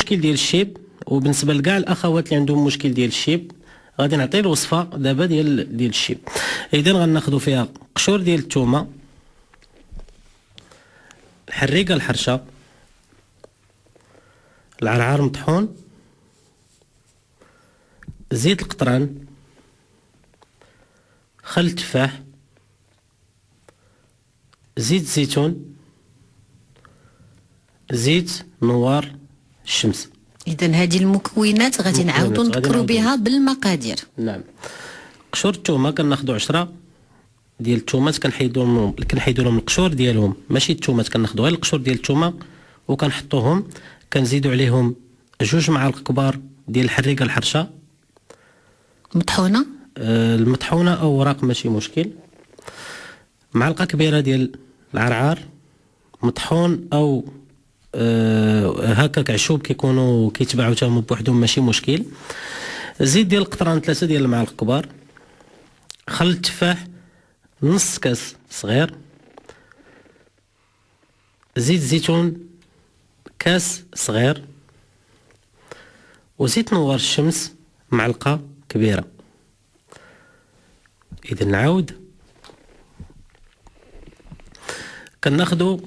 مشكل ديال الشيب، وبالنسبه لكاع الاخوات اللي عندهم مشكل ديال الشيب غادي نعطي الوصفه دابا ديال الشيب. اذا غناخذوا فيها قشور ديال الثومه، الحريقه الحرشه، العرعار مطحون، زيت القطران، خل التفاح، زيت الزيتون، زيت نوار الشمس. اذا هذه المكونات غادي نعاودوا نذكروا بها بالمقادير. نعم. قشور الثومه كناخذوا 10 ديال الثومات، كنحيدوا لهم القشور ديالهم، ماشي الثومات، كناخذوا غير القشور ديال الثومه وكنحطوهم، كنزيدوا عليهم 2 معالق كبار ديال الحريقه الحرشه مطحونه، المطحونه او وراق ماشي مشكل، معلقه كبيره ديال العرعار مطحون او هكاك عشوب كيكونوا كيتباعوا حتى هما بوحدهم ماشي مشكل، زيت ديال القطران 3 ديال المعالق كبار، خل التفاح نص كاس صغير، زيت الزيتون كاس صغير، وزيت نوار الشمس معلقه كبيره. اذا نعاود، كناخذوا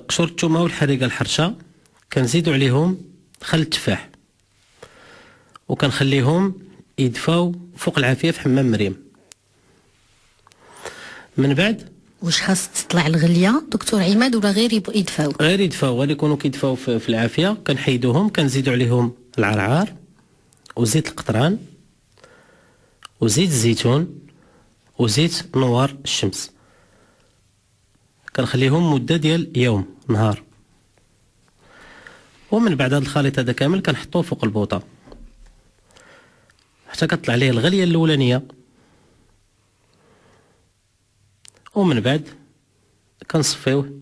قشور الثومه والحريقه الحرشه، كنزيدوا عليهم خل التفاح وكنخليهم يدفاو فوق العافيه في حمام مريم. من بعد واش خاص تطلع الغليه دكتور عماد ولا غير يدفاو؟ غير يدفاو، غادي يكونوا كيدفاو في العافيه. كنحيدوهم، كنزيدوا عليهم العرعار وزيت القطران وزيت الزيتون وزيت نوار الشمس، كنخليهم مده ديال يوم نهار. ومن بعد هذا الخليط هذا كامل كنحطوه فوق البوطه حتى كتطلع ليه الغليه الاولانيه. ومن بعد كنصفيوه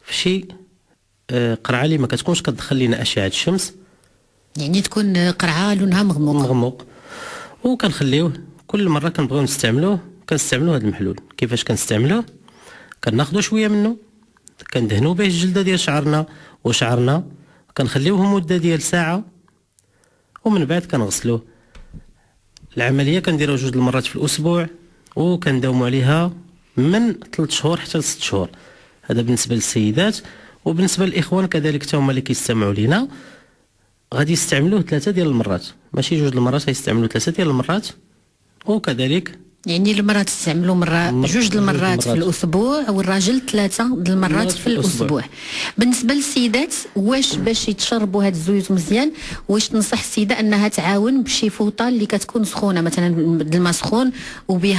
في شي قرعه اللي ما كتكونش كتدخل لينا اشعه الشمس، يعني تكون قرعه لونها مغموق. وكنخليوه كل مره كنبغيو نستعملوه هذا المحلول. كيفاش كنستعملوه؟ كناخذوا شويه منه، كندهنوا به الجلده ديال شعرنا كنخليوه مده ديال ساعه، ومن بعد كنغسلوه. العمليه كنديروها 2 المرات في الاسبوع، وكنداوموا عليها من 3 شهور حتى ل 6 شهور. هذا بالنسبه للسيدات. وبالنسبه للاخوان كذلك حتى هما اللي كيستمعوا لينا غادي يستعملوه 3 ديال المرات، ماشي 2 المرات، غيستعملوا 3 ديال المرات. وكذلك يعني المرأة تستعملوا 2 المرات في الأسبوع، والراجل 3 المرات في الأسبوع. بالنسبة للسيدات، واش باش يتشربوا هاد الزيوت مزيان، واش تنصح السيدة أنها تعاون بشي فوطة اللي كتكون سخونة، مثلا بالماء سخون وبها